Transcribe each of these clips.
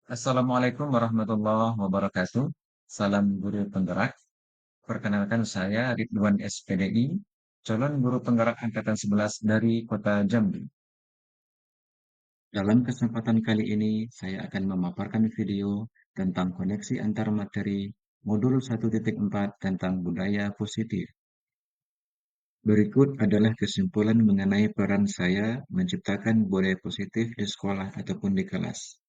Assalamualaikum warahmatullahi wabarakatuh. Salam guru penggerak. Perkenalkan saya Ridwan SPDI, calon guru penggerak angkatan 11 dari Kota Jambi. Dalam kesempatan kali ini, saya akan memaparkan video tentang koneksi antar materi modul 1.4 tentang budaya positif. Berikut adalah kesimpulan mengenai peran saya menciptakan budaya positif di sekolah ataupun di kelas.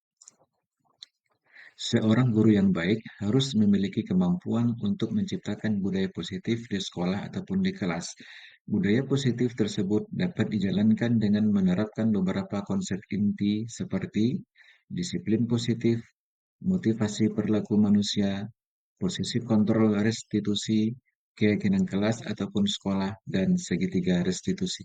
Seorang guru yang baik harus memiliki kemampuan untuk menciptakan budaya positif di sekolah ataupun di kelas. Budaya positif tersebut dapat dijalankan dengan menerapkan beberapa konsep inti seperti disiplin positif, motivasi perilaku manusia, posisi kontrol restitusi, keyakinan kelas ataupun sekolah, dan segitiga restitusi.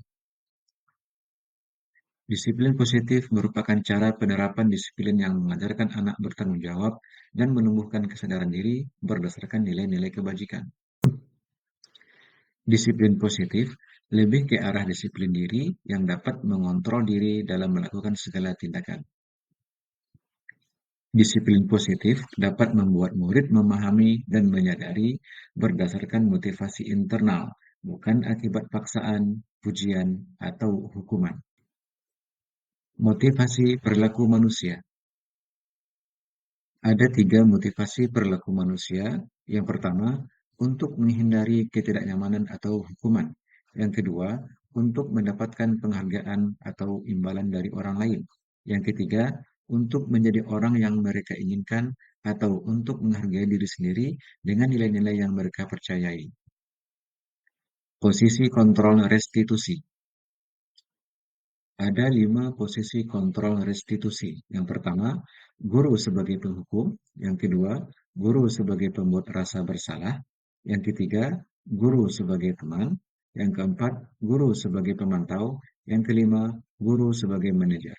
Disiplin positif merupakan cara penerapan disiplin yang mengajarkan anak bertanggung jawab dan menumbuhkan kesadaran diri berdasarkan nilai-nilai kebajikan. Disiplin positif lebih ke arah disiplin diri yang dapat mengontrol diri dalam melakukan segala tindakan. Disiplin positif dapat membuat murid memahami dan menyadari berdasarkan motivasi internal, bukan akibat paksaan, pujian, atau hukuman. Motivasi perilaku manusia. Ada tiga motivasi perilaku manusia. Yang pertama, untuk menghindari ketidaknyamanan atau hukuman. Yang kedua, untuk mendapatkan penghargaan atau imbalan dari orang lain. Yang ketiga, untuk menjadi orang yang mereka inginkan atau untuk menghargai diri sendiri dengan nilai-nilai yang mereka percayai. Posisi kontrol restitusi. Ada 5 posisi kontrol restitusi. Yang pertama, guru sebagai penghukum. Yang kedua, guru sebagai pembuat rasa bersalah. Yang ketiga, guru sebagai teman. Yang keempat, guru sebagai pemantau. Yang kelima, guru sebagai manajer.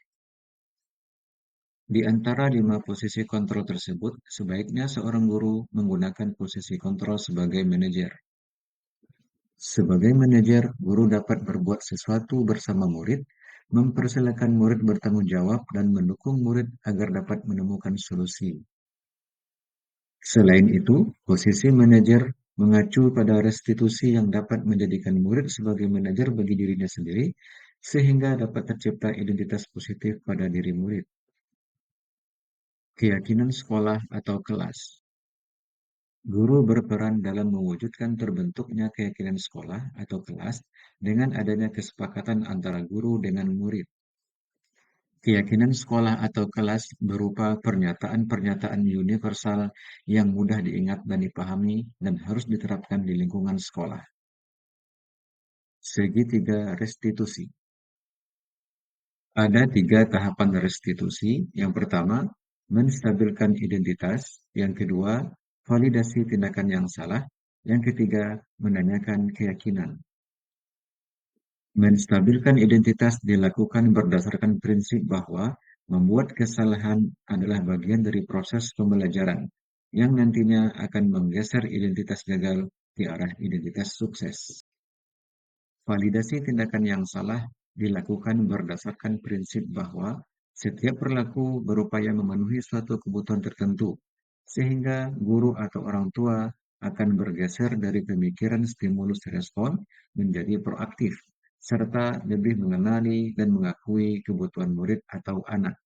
Di antara 5 posisi kontrol tersebut, sebaiknya seorang guru menggunakan posisi kontrol sebagai manajer. Sebagai manajer, guru dapat berbuat sesuatu bersama murid, mempersilahkan murid bertanggung jawab, dan mendukung murid agar dapat menemukan solusi. Selain itu, posisi manajer mengacu pada restitusi yang dapat menjadikan murid sebagai manajer bagi dirinya sendiri, sehingga dapat tercipta identitas positif pada diri murid. Keyakinan sekolah atau kelas. Guru berperan dalam mewujudkan terbentuknya keyakinan sekolah atau kelas dengan adanya kesepakatan antara guru dengan murid. Keyakinan sekolah atau kelas berupa pernyataan-pernyataan universal yang mudah diingat dan dipahami dan harus diterapkan di lingkungan sekolah. Segitiga restitusi. Ada 3 tahapan restitusi. Yang pertama, menstabilkan identitas. Yang kedua, validasi tindakan yang salah. Yang ketiga, menanyakan keyakinan. Menstabilkan identitas dilakukan berdasarkan prinsip bahwa membuat kesalahan adalah bagian dari proses pembelajaran yang nantinya akan menggeser identitas gagal ke arah identitas sukses. Validasi tindakan yang salah dilakukan berdasarkan prinsip bahwa setiap perilaku berupaya memenuhi suatu kebutuhan tertentu, sehingga guru atau orang tua akan bergeser dari pemikiran stimulus respon menjadi proaktif, serta lebih mengenali dan mengakui kebutuhan murid atau anak.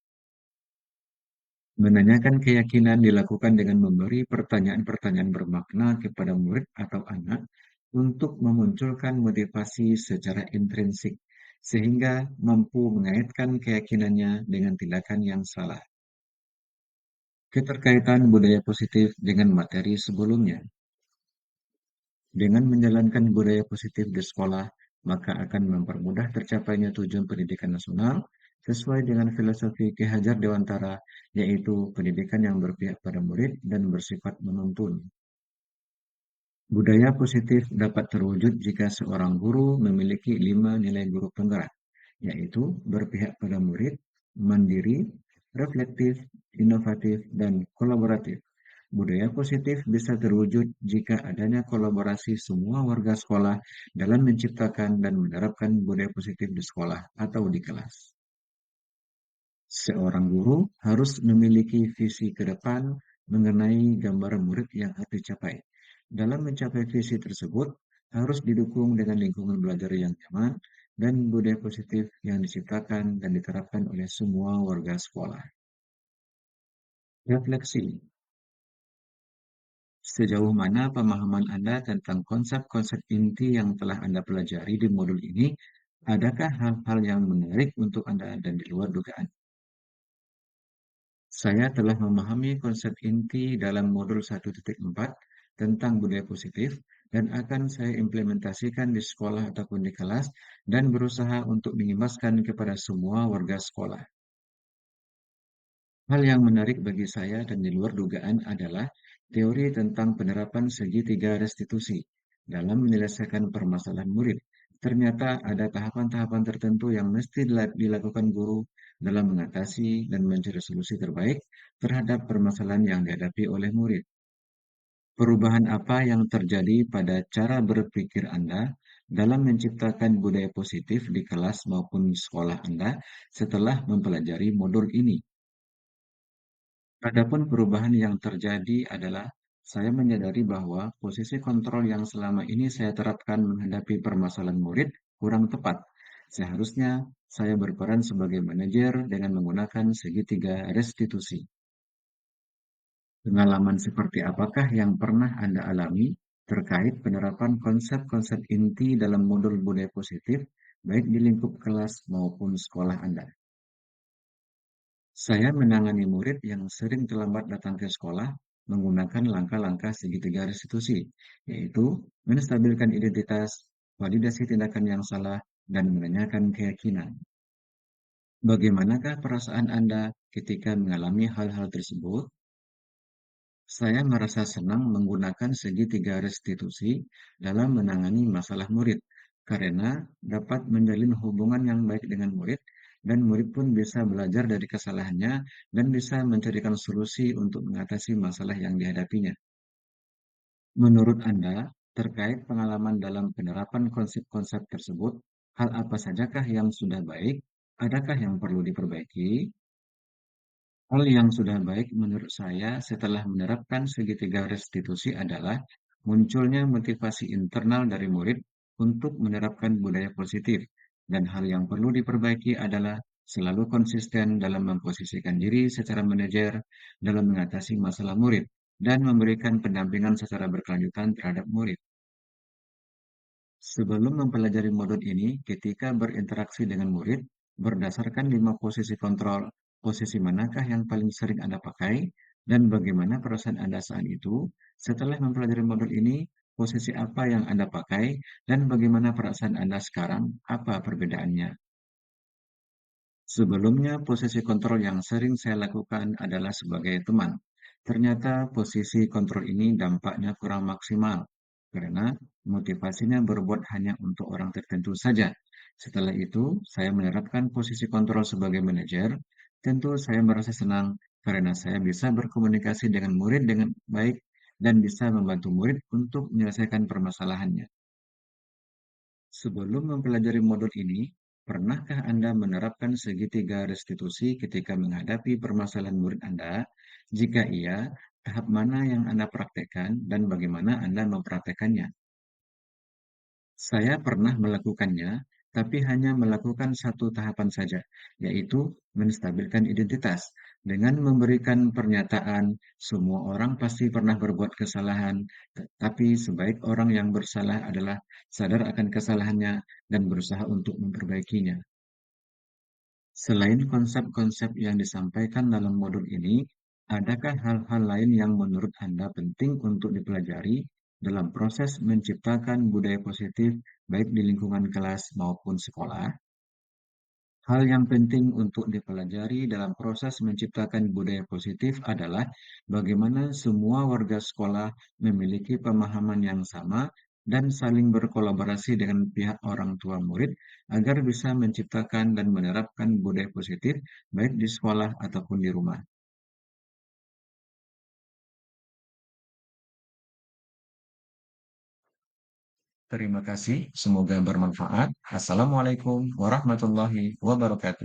Menanyakan keyakinan dilakukan dengan memberi pertanyaan-pertanyaan bermakna kepada murid atau anak untuk memunculkan motivasi secara intrinsik, sehingga mampu mengaitkan keyakinannya dengan tindakan yang salah. Keterkaitan budaya positif dengan materi sebelumnya. Dengan menjalankan budaya positif di sekolah, maka akan mempermudah tercapainya tujuan pendidikan nasional sesuai dengan filosofi Ki Hajar Dewantara, yaitu pendidikan yang berpihak pada murid dan bersifat menuntun. Budaya positif dapat terwujud jika seorang guru memiliki 5 nilai guru penggerak, yaitu berpihak pada murid, mandiri, reflektif, inovatif, dan kolaboratif. Budaya positif bisa terwujud jika adanya kolaborasi semua warga sekolah dalam menciptakan dan menerapkan budaya positif di sekolah atau di kelas. Seorang guru harus memiliki visi ke depan mengenai gambaran murid yang harus dicapai. Dalam mencapai visi tersebut, harus didukung dengan lingkungan belajar yang nyaman dan budaya positif yang diciptakan dan diterapkan oleh semua warga sekolah. Refleksi: sejauh mana pemahaman Anda tentang konsep-konsep inti yang telah Anda pelajari di modul ini? Adakah hal-hal yang menarik untuk Anda dan di luar dugaan? Saya telah memahami konsep inti dalam modul 1.4 tentang budaya positif dan akan saya implementasikan di sekolah ataupun di kelas dan berusaha untuk mengimbaskan kepada semua warga sekolah. Hal yang menarik bagi saya dan di luar dugaan adalah teori tentang penerapan segitiga restitusi dalam menyelesaikan permasalahan murid. Ternyata ada tahapan-tahapan tertentu yang mesti dilakukan guru dalam mengatasi dan mencari solusi terbaik terhadap permasalahan yang dihadapi oleh murid. Perubahan apa yang terjadi pada cara berpikir Anda dalam menciptakan budaya positif di kelas maupun sekolah Anda setelah mempelajari modul ini? Adapun perubahan yang terjadi adalah saya menyadari bahwa posisi kontrol yang selama ini saya terapkan menghadapi permasalahan murid kurang tepat. Seharusnya saya berperan sebagai manajer dengan menggunakan segitiga restitusi. Pengalaman seperti apakah yang pernah Anda alami terkait penerapan konsep-konsep inti dalam modul budaya positif, baik di lingkup kelas maupun sekolah Anda? Saya menangani murid yang sering terlambat datang ke sekolah menggunakan langkah-langkah segitiga restitusi, yaitu menstabilkan identitas, validasi tindakan yang salah, dan menanyakan keyakinan. Bagaimanakah perasaan Anda ketika mengalami hal-hal tersebut? Saya merasa senang menggunakan segitiga restitusi dalam menangani masalah murid, karena dapat menjalin hubungan yang baik dengan murid, dan murid pun bisa belajar dari kesalahannya dan bisa mencarikan solusi untuk mengatasi masalah yang dihadapinya. Menurut Anda, terkait pengalaman dalam penerapan konsep-konsep tersebut, hal apa sajakah yang sudah baik? Adakah yang perlu diperbaiki? Hal yang sudah baik menurut saya setelah menerapkan segitiga restitusi adalah munculnya motivasi internal dari murid untuk menerapkan budaya positif, dan hal yang perlu diperbaiki adalah selalu konsisten dalam memposisikan diri secara manajer dalam mengatasi masalah murid dan memberikan pendampingan secara berkelanjutan terhadap murid. Sebelum mempelajari modul ini, ketika berinteraksi dengan murid, berdasarkan 5 posisi kontrol, posisi manakah yang paling sering Anda pakai, dan bagaimana perasaan Anda saat itu? Setelah mempelajari modul ini, posisi apa yang Anda pakai, dan bagaimana perasaan Anda sekarang? Apa perbedaannya? Sebelumnya, posisi kontrol yang sering saya lakukan adalah sebagai teman. Ternyata posisi kontrol ini dampaknya kurang maksimal, karena motivasinya berbuat hanya untuk orang tertentu saja. Setelah itu, saya menerapkan posisi kontrol sebagai manajer. Tentu saya merasa senang karena saya bisa berkomunikasi dengan murid dengan baik dan bisa membantu murid untuk menyelesaikan permasalahannya. Sebelum mempelajari modul ini, pernahkah Anda menerapkan segitiga restitusi ketika menghadapi permasalahan murid Anda? Jika iya, tahap mana yang Anda praktekkan dan bagaimana Anda mempraktekannya? Saya pernah melakukannya, tapi hanya melakukan satu tahapan saja, yaitu menstabilkan identitas. Dengan memberikan pernyataan, semua orang pasti pernah berbuat kesalahan, tetapi sebaik orang yang bersalah adalah sadar akan kesalahannya dan berusaha untuk memperbaikinya. Selain konsep-konsep yang disampaikan dalam modul ini, adakah hal-hal lain yang menurut Anda penting untuk dipelajari dalam proses menciptakan budaya positif baik di lingkungan kelas maupun sekolah? Hal yang penting untuk dipelajari dalam proses menciptakan budaya positif adalah bagaimana semua warga sekolah memiliki pemahaman yang sama dan saling berkolaborasi dengan pihak orang tua murid agar bisa menciptakan dan menerapkan budaya positif baik di sekolah ataupun di rumah. Terima kasih, semoga bermanfaat. Assalamualaikum warahmatullahi wabarakatuh.